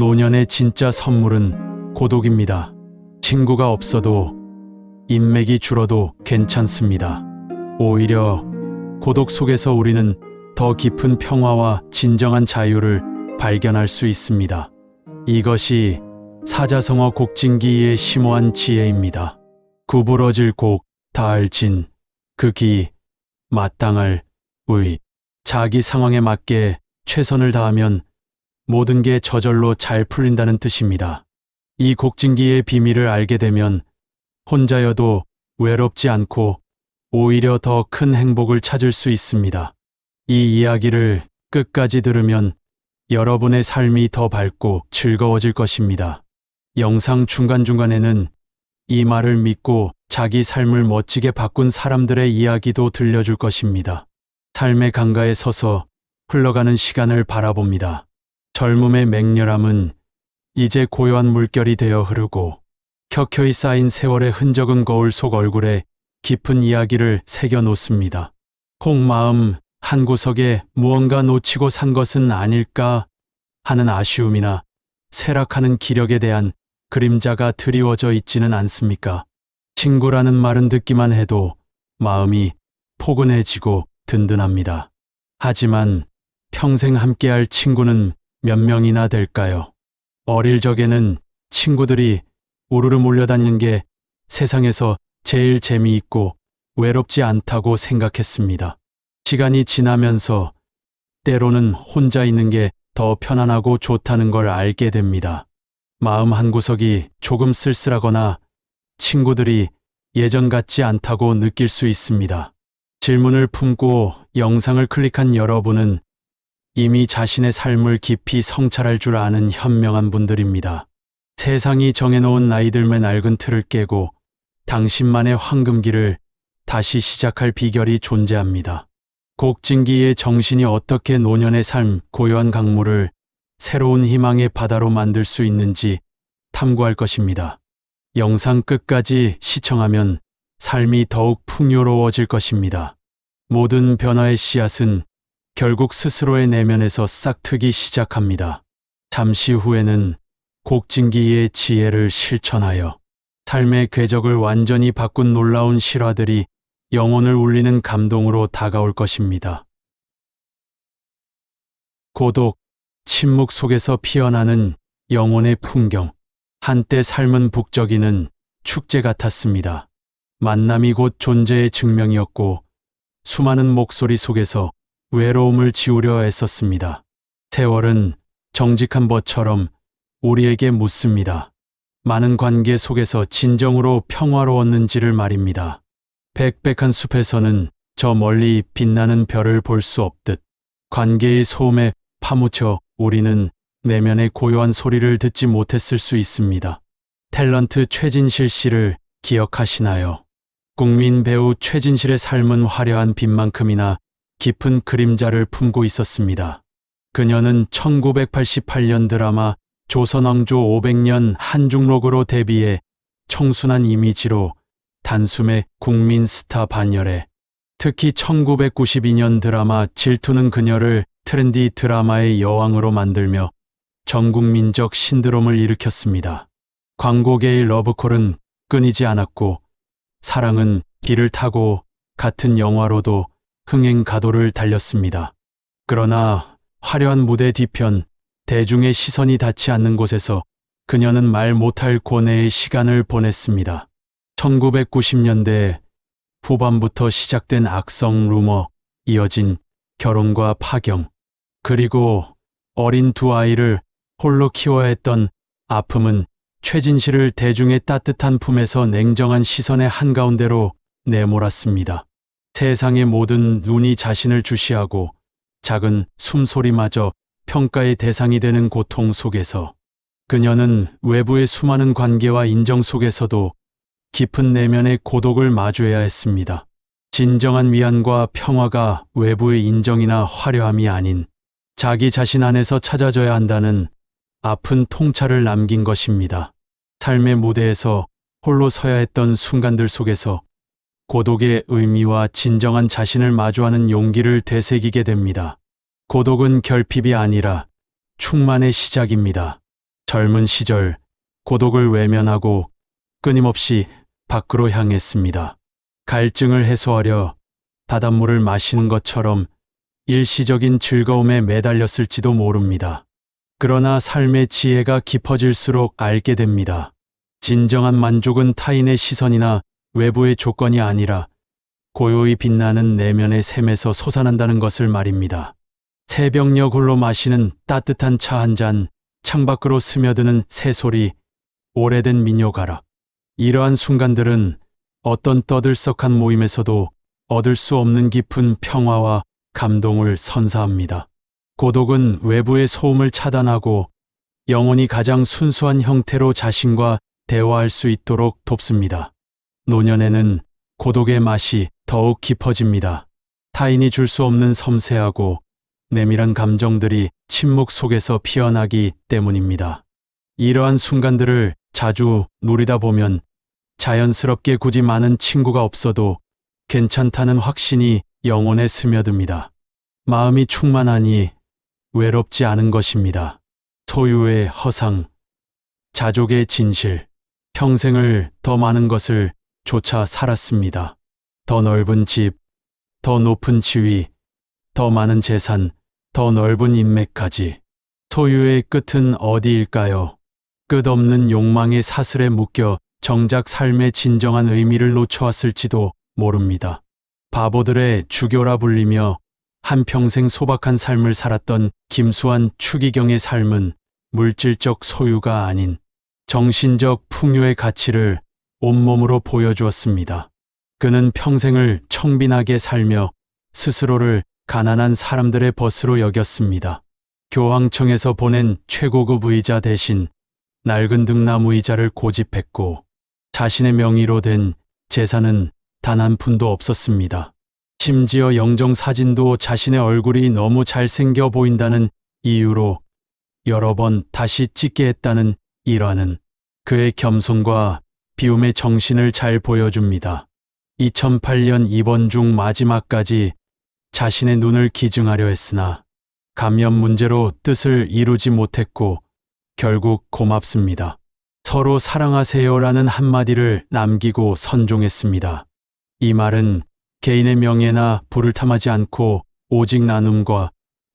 노년의 진짜 선물은 고독입니다. 친구가 없어도 인맥이 줄어도 괜찮습니다. 오히려 고독 속에서 우리는 더 깊은 평화와 진정한 자유를 발견할 수 있습니다. 이것이 사자성어 곡진기의 심오한 지혜입니다. 구부러질 곡, 닿을 진, 그 기, 마땅할 의. 자기 상황에 맞게 최선을 다하면 모든 게 저절로 잘 풀린다는 뜻입니다. 이 곡진기의 비밀을 알게 되면 혼자여도 외롭지 않고 오히려 더 큰 행복을 찾을 수 있습니다. 이 이야기를 끝까지 들으면 여러분의 삶이 더 밝고 즐거워질 것입니다. 영상 중간중간에는 이 말을 믿고 자기 삶을 멋지게 바꾼 사람들의 이야기도 들려줄 것입니다. 삶의 강가에 서서 흘러가는 시간을 바라봅니다. 젊음의 맹렬함은 이제 고요한 물결이 되어 흐르고 켜켜이 쌓인 세월의 흔적은 거울 속 얼굴에 깊은 이야기를 새겨 놓습니다. 혹 마음 한구석에 무언가 놓치고 산 것은 아닐까 하는 아쉬움이나 쇠락하는 기력에 대한 그림자가 드리워져 있지는 않습니까? 친구라는 말은 듣기만 해도 마음이 포근해지고 든든합니다. 하지만 평생 함께할 친구는 몇 명이나 될까요? 어릴 적에는 친구들이 우르르 몰려다니는 게 세상에서 제일 재미있고 외롭지 않다고 생각했습니다. 시간이 지나면서 때로는 혼자 있는 게 더 편안하고 좋다는 걸 알게 됩니다. 마음 한구석이 조금 쓸쓸하거나 친구들이 예전 같지 않다고 느낄 수 있습니다. 질문을 품고 영상을 클릭한 여러분은 이미 자신의 삶을 깊이 성찰할 줄 아는 현명한 분들입니다. 세상이 정해놓은 나이들의 낡은 틀을 깨고 당신만의 황금기를 다시 시작할 비결이 존재합니다. 곡진기의 정신이 어떻게 노년의 삶, 고요한 강물을 새로운 희망의 바다로 만들 수 있는지 탐구할 것입니다. 영상 끝까지 시청하면 삶이 더욱 풍요로워질 것입니다. 모든 변화의 씨앗은 결국 스스로의 내면에서 싹트기 시작합니다. 잠시 후에는 곡진기의 지혜를 실천하여 삶의 궤적을 완전히 바꾼 놀라운 실화들이 영혼을 울리는 감동으로 다가올 것입니다. 고독, 침묵 속에서 피어나는 영혼의 풍경. 한때 삶은 북적이는 축제 같았습니다. 만남이 곧 존재의 증명이었고 수많은 목소리 속에서 외로움을 지우려 애썼습니다. 세월은 정직한 벗처럼 우리에게 묻습니다. 많은 관계 속에서 진정으로 평화로웠는지를 말입니다. 빽빽한 숲에서는 저 멀리 빛나는 별을 볼 수 없듯 관계의 소음에 파묻혀 우리는 내면의 고요한 소리를 듣지 못했을 수 있습니다. 탤런트 최진실 씨를 기억하시나요? 국민 배우 최진실의 삶은 화려한 빛만큼이나 깊은 그림자를 품고 있었습니다. 그녀는 1988년 드라마 조선왕조 500년 한중록으로 데뷔해 청순한 이미지로 단숨에 국민 스타 반열에, 특히 1992년 드라마 질투는 그녀를 트렌디 드라마의 여왕으로 만들며 전국민적 신드롬을 일으켰습니다. 광고계의 러브콜은 끊이지 않았고 사랑은 비를 타고 같은 영화로도 흥행 가도를 달렸습니다. 그러나 화려한 무대 뒤편 대중의 시선이 닿지 않는 곳에서 그녀는 말 못할 고뇌의 시간을 보냈습니다. 1990년대 후반부터 시작된 악성 루머, 이어진 결혼과 파경, 그리고 어린 두 아이를 홀로 키워야 했던 아픔은 최진실을 대중의 따뜻한 품에서 냉정한 시선의 한가운데로 내몰았습니다. 세상의 모든 눈이 자신을 주시하고 작은 숨소리마저 평가의 대상이 되는 고통 속에서 그녀는 외부의 수많은 관계와 인정 속에서도 깊은 내면의 고독을 마주해야 했습니다. 진정한 위안과 평화가 외부의 인정이나 화려함이 아닌 자기 자신 안에서 찾아져야 한다는 아픈 통찰을 남긴 것입니다. 삶의 무대에서 홀로 서야 했던 순간들 속에서 고독의 의미와 진정한 자신을 마주하는 용기를 되새기게 됩니다. 고독은 결핍이 아니라 충만의 시작입니다. 젊은 시절 고독을 외면하고 끊임없이 밖으로 향했습니다. 갈증을 해소하려 바닷물을 마시는 것처럼 일시적인 즐거움에 매달렸을지도 모릅니다. 그러나 삶의 지혜가 깊어질수록 알게 됩니다. 진정한 만족은 타인의 시선이나 외부의 조건이 아니라 고요히 빛나는 내면의 샘에서 솟아난다는 것을 말입니다. 새벽녘 홀로 마시는 따뜻한 차 한 잔, 창밖으로 스며드는 새소리, 오래된 민요 가락. 이러한 순간들은 어떤 떠들썩한 모임에서도 얻을 수 없는 깊은 평화와 감동을 선사합니다. 고독은 외부의 소음을 차단하고 영혼이 가장 순수한 형태로 자신과 대화할 수 있도록 돕습니다. 노년에는 고독의 맛이 더욱 깊어집니다. 타인이 줄 수 없는 섬세하고 내밀한 감정들이 침묵 속에서 피어나기 때문입니다. 이러한 순간들을 자주 누리다 보면 자연스럽게 굳이 많은 친구가 없어도 괜찮다는 확신이 영혼에 스며듭니다. 마음이 충만하니 외롭지 않은 것입니다. 소유의 허상, 자족의 진실, 평생을 더 많은 것을 쫓아 살았습니다. 더 넓은 집, 더 높은 지위, 더 많은 재산, 더 넓은 인맥까지. 소유의 끝은 어디일까요? 끝없는 욕망의 사슬에 묶여 정작 삶의 진정한 의미를 놓쳐왔을지도 모릅니다. 바보들의 주교라 불리며 한평생 소박한 삶을 살았던 김수환 추기경의 삶은 물질적 소유가 아닌 정신적 풍요의 가치를 온몸으로 보여주었습니다. 그는 평생을 청빈하게 살며 스스로를 가난한 사람들의 벗으로 여겼습니다. 교황청에서 보낸 최고급 의자 대신 낡은 등나무 의자를 고집했고 자신의 명의로 된 재산은 단 한 푼도 없었습니다. 심지어 영정 사진도 자신의 얼굴이 너무 잘생겨 보인다는 이유로 여러 번 다시 찍게 했다는 일화는 그의 겸손과 비움의 정신을 잘 보여줍니다. 2008년 입원 중 마지막까지 자신의 눈을 기증하려 했으나 감염 문제로 뜻을 이루지 못했고 결국 고맙습니다. 서로 사랑하세요라는 한마디를 남기고 선종했습니다. 이 말은 개인의 명예나 부를 탐하지 않고 오직 나눔과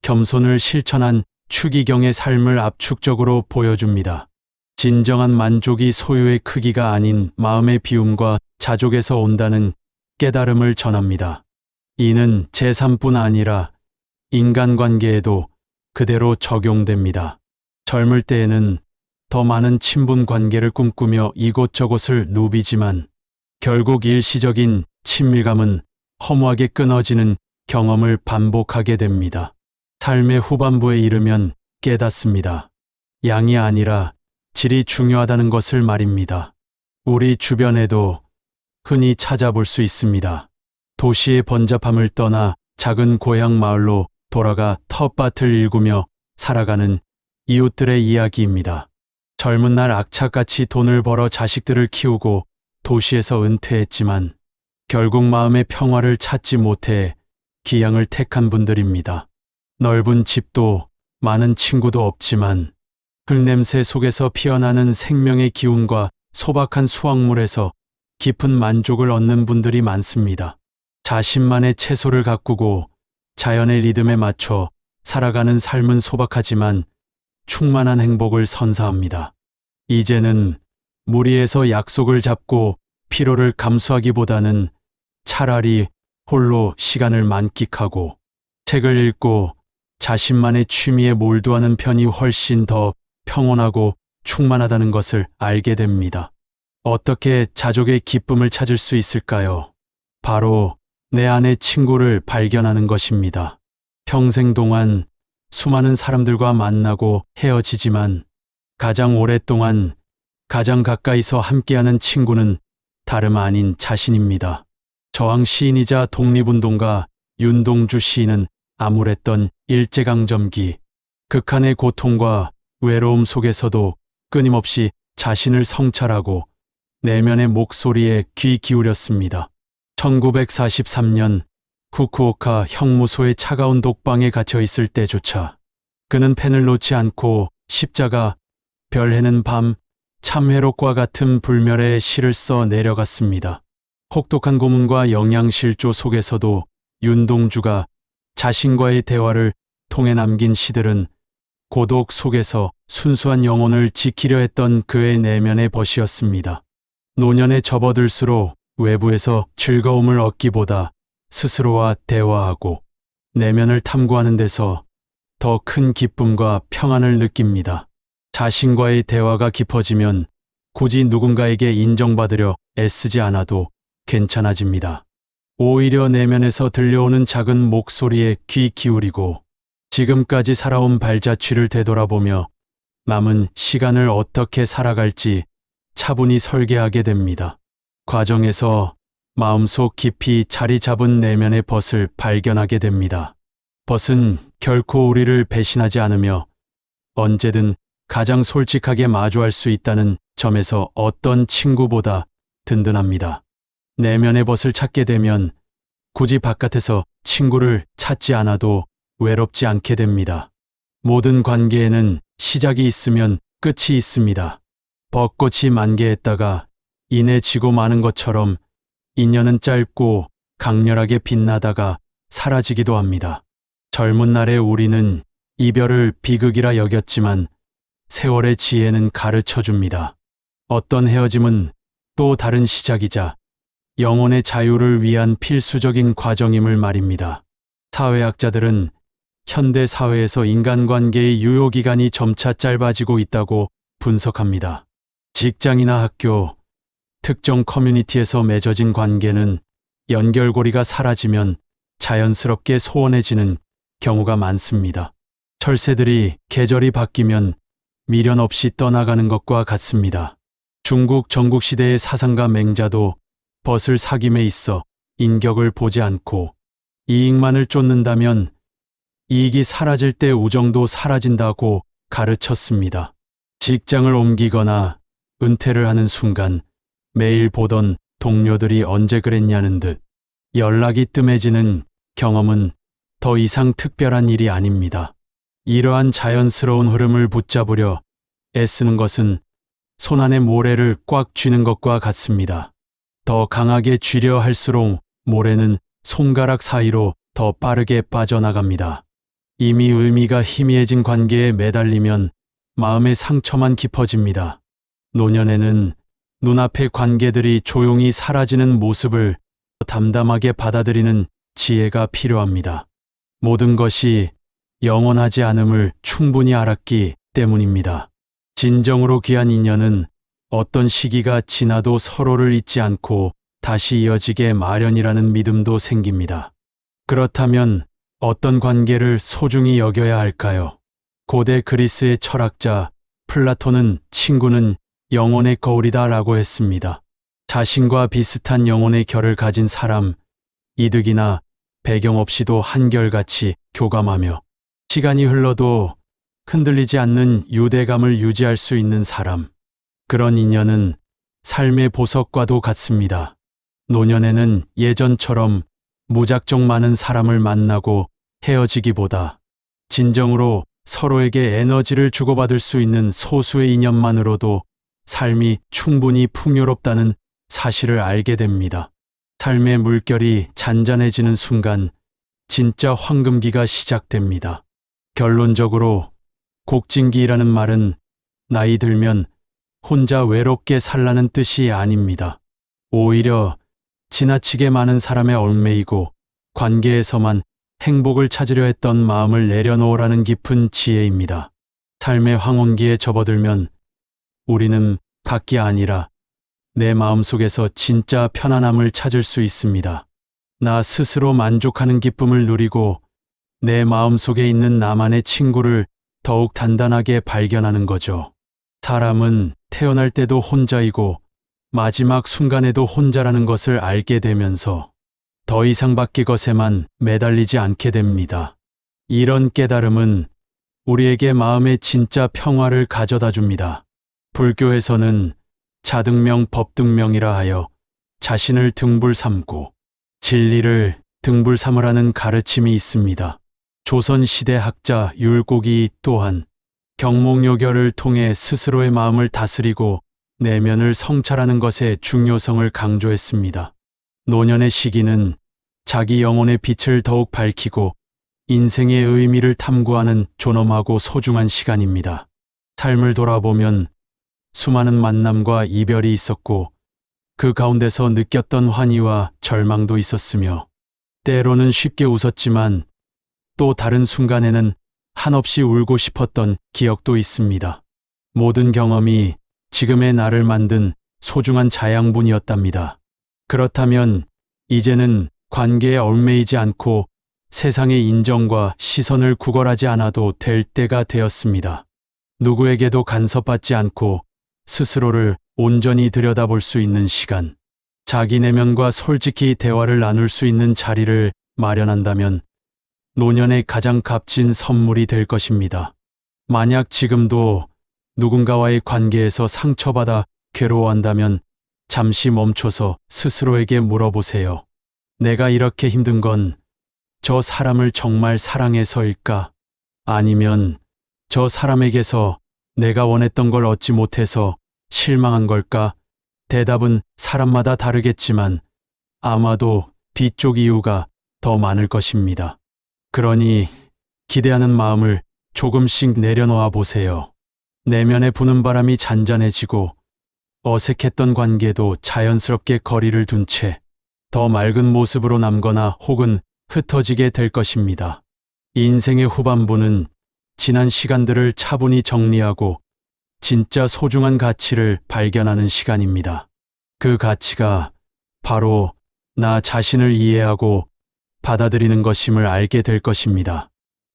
겸손을 실천한 추기경의 삶을 압축적으로 보여줍니다. 진정한 만족이 소유의 크기가 아닌 마음의 비움과 자족에서 온다는 깨달음을 전합니다. 이는 재산뿐 아니라 인간관계에도 그대로 적용됩니다. 젊을 때에는 더 많은 친분 관계를 꿈꾸며 이곳저곳을 누비지만 결국 일시적인 친밀감은 허무하게 끊어지는 경험을 반복하게 됩니다. 삶의 후반부에 이르면 깨닫습니다. 양이 아니라 질이 중요하다는 것을 말입니다. 우리 주변에도 흔히 찾아볼 수 있습니다. 도시의 번잡함을 떠나 작은 고향 마을로 돌아가 텃밭을 일구며 살아가는 이웃들의 이야기입니다. 젊은 날 악착같이 돈을 벌어 자식들을 키우고 도시에서 은퇴했지만 결국 마음의 평화를 찾지 못해 기양을 택한 분들입니다. 넓은 집도 많은 친구도 없지만 흙냄새 속에서 피어나는 생명의 기운과 소박한 수확물에서 깊은 만족을 얻는 분들이 많습니다. 자신만의 채소를 가꾸고 자연의 리듬에 맞춰 살아가는 삶은 소박하지만 충만한 행복을 선사합니다. 이제는 무리해서 약속을 잡고 피로를 감수하기보다는 차라리 홀로 시간을 만끽하고 책을 읽고 자신만의 취미에 몰두하는 편이 훨씬 더 평온하고 충만하다는 것을 알게 됩니다. 어떻게 자족의 기쁨을 찾을 수 있을까요? 바로 내 안의 친구를 발견하는 것입니다. 평생 동안 수많은 사람들과 만나고 헤어지지만 가장 오랫동안 가장 가까이서 함께하는 친구는 다름 아닌 자신입니다. 저항 시인이자 독립운동가 윤동주 시인은 암울했던 일제강점기, 극한의 고통과 외로움 속에서도 끊임없이 자신을 성찰하고 내면의 목소리에 귀 기울였습니다. 1943년 후쿠오카 형무소의 차가운 독방에 갇혀 있을 때조차 그는 펜을 놓지 않고 십자가 별해는 밤, 참회록과 같은 불멸의 시를 써 내려갔습니다. 혹독한 고문과 영양실조 속에서도 윤동주가 자신과의 대화를 통해 남긴 시들은 고독 속에서 순수한 영혼을 지키려 했던 그의 내면의 벗이었습니다. 노년에 접어들수록 외부에서 즐거움을 얻기보다 스스로와 대화하고 내면을 탐구하는 데서 더 큰 기쁨과 평안을 느낍니다. 자신과의 대화가 깊어지면 굳이 누군가에게 인정받으려 애쓰지 않아도 괜찮아집니다. 오히려 내면에서 들려오는 작은 목소리에 귀 기울이고 지금까지 살아온 발자취를 되돌아보며 남은 시간을 어떻게 살아갈지 차분히 설계하게 됩니다. 과정에서 마음속 깊이 자리 잡은 내면의 벗을 발견하게 됩니다. 벗은 결코 우리를 배신하지 않으며 언제든 가장 솔직하게 마주할 수 있다는 점에서 어떤 친구보다 든든합니다. 내면의 벗을 찾게 되면 굳이 바깥에서 친구를 찾지 않아도 외롭지 않게 됩니다. 모든 관계에는 시작이 있으면 끝이 있습니다. 벚꽃이 만개했다가 이내 지고 마는 것처럼 인연은 짧고 강렬하게 빛나다가 사라지기도 합니다. 젊은 날의 우리는 이별을 비극이라 여겼지만 세월의 지혜는 가르쳐 줍니다. 어떤 헤어짐은 또 다른 시작이자 영혼의 자유를 위한 필수적인 과정임을 말입니다. 사회학자들은 현대 사회에서 인간관계의 유효기간이 점차 짧아지고 있다고 분석합니다. 직장이나 학교, 특정 커뮤니티에서 맺어진 관계는 연결고리가 사라지면 자연스럽게 소원해지는 경우가 많습니다. 철새들이 계절이 바뀌면 미련 없이 떠나가는 것과 같습니다. 중국 전국시대의 사상가 맹자도 벗을 사김에 있어 인격을 보지 않고 이익만을 쫓는다면 이익이 사라질 때 우정도 사라진다고 가르쳤습니다. 직장을 옮기거나 은퇴를 하는 순간 매일 보던 동료들이 언제 그랬냐는 듯 연락이 뜸해지는 경험은 더 이상 특별한 일이 아닙니다. 이러한 자연스러운 흐름을 붙잡으려 애쓰는 것은 손안의 모래를 꽉 쥐는 것과 같습니다. 더 강하게 쥐려 할수록 모래는 손가락 사이로 더 빠르게 빠져나갑니다. 이미 의미가 희미해진 관계에 매달리면 마음의 상처만 깊어집니다. 노년에는 눈앞의 관계들이 조용히 사라지는 모습을 담담하게 받아들이는 지혜가 필요합니다. 모든 것이 영원하지 않음을 충분히 알았기 때문입니다. 진정으로 귀한 인연은 어떤 시기가 지나도 서로를 잊지 않고 다시 이어지게 마련이라는 믿음도 생깁니다. 그렇다면 어떤 관계를 소중히 여겨야 할까요? 고대 그리스의 철학자 플라톤은 친구는 영혼의 거울이다 라고 했습니다. 자신과 비슷한 영혼의 결을 가진 사람, 이득이나 배경 없이도 한결같이 교감하며 시간이 흘러도 흔들리지 않는 유대감을 유지할 수 있는 사람. 그런 인연은 삶의 보석과도 같습니다. 노년에는 예전처럼 무작정 많은 사람을 만나고 헤어지기보다 진정으로 서로에게 에너지를 주고받을 수 있는 소수의 인연만으로도 삶이 충분히 풍요롭다는 사실을 알게 됩니다. 삶의 물결이 잔잔해지는 순간 진짜 황금기가 시작됩니다. 결론적으로 곡진기라는 말은 나이 들면 혼자 외롭게 살라는 뜻이 아닙니다. 오히려 지나치게 많은 사람에 얽매이고 관계에서만 행복을 찾으려 했던 마음을 내려놓으라는 깊은 지혜입니다. 삶의 황혼기에 접어들면 우리는 밖이 아니라 내 마음속에서 진짜 편안함을 찾을 수 있습니다. 나 스스로 만족하는 기쁨을 누리고 내 마음속에 있는 나만의 친구를 더욱 단단하게 발견하는 거죠. 사람은 태어날 때도 혼자이고 마지막 순간에도 혼자라는 것을 알게 되면서 더 이상 바뀔 것에만 매달리지 않게 됩니다. 이런 깨달음은 우리에게 마음의 진짜 평화를 가져다 줍니다. 불교에서는 자등명 법등명이라 하여 자신을 등불 삼고 진리를 등불 삼으라는 가르침이 있습니다. 조선시대 학자 율곡이 또한 경몽요결을 통해 스스로의 마음을 다스리고 내면을 성찰하는 것의 중요성을 강조했습니다. 노년의 시기는 자기 영혼의 빛을 더욱 밝히고 인생의 의미를 탐구하는 존엄하고 소중한 시간입니다. 삶을 돌아보면 수많은 만남과 이별이 있었고 그 가운데서 느꼈던 환희와 절망도 있었으며 때로는 쉽게 웃었지만 또 다른 순간에는 한없이 울고 싶었던 기억도 있습니다. 모든 경험이 지금의 나를 만든 소중한 자양분이었답니다. 그렇다면 이제는 관계에 얽매이지 않고 세상의 인정과 시선을 구걸하지 않아도 될 때가 되었습니다. 누구에게도 간섭받지 않고 스스로를 온전히 들여다볼 수 있는 시간, 자기 내면과 솔직히 대화를 나눌 수 있는 자리를 마련한다면 노년의 가장 값진 선물이 될 것입니다. 만약 지금도 누군가와의 관계에서 상처받아 괴로워한다면 잠시 멈춰서 스스로에게 물어보세요. 내가 이렇게 힘든 건 저 사람을 정말 사랑해서일까? 아니면 저 사람에게서 내가 원했던 걸 얻지 못해서 실망한 걸까? 대답은 사람마다 다르겠지만 아마도 뒤쪽 이유가 더 많을 것입니다. 그러니 기대하는 마음을 조금씩 내려놓아 보세요. 내면에 부는 바람이 잔잔해지고 어색했던 관계도 자연스럽게 거리를 둔 채 더 맑은 모습으로 남거나 혹은 흩어지게 될 것입니다. 인생의 후반부는 지난 시간들을 차분히 정리하고 진짜 소중한 가치를 발견하는 시간입니다. 그 가치가 바로 나 자신을 이해하고 받아들이는 것임을 알게 될 것입니다.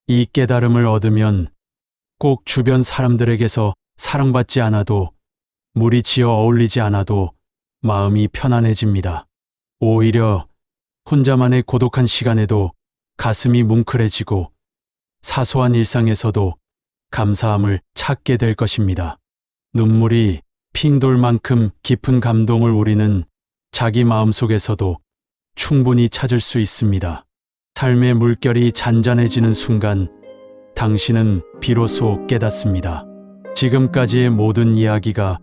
이 깨달음을 얻으면 꼭 주변 사람들에게서 사랑받지 않아도 무리 지어 어울리지 않아도 마음이 편안해집니다. 오히려 혼자만의 고독한 시간에도 가슴이 뭉클해지고 사소한 일상에서도 감사함을 찾게 될 것입니다. 눈물이 핑 돌 만큼 깊은 감동을 우리는 자기 마음속에서도 충분히 찾을 수 있습니다. 삶의 물결이 잔잔해지는 순간 당신은 비로소 깨닫습니다. 지금까지의 모든 이야기가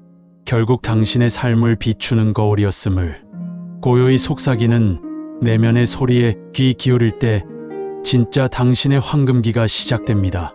결국 당신의 삶을 비추는 거울이었음을. 고요히 속삭이는 내면의 소리에 귀 기울일 때 진짜 당신의 황금기가 시작됩니다.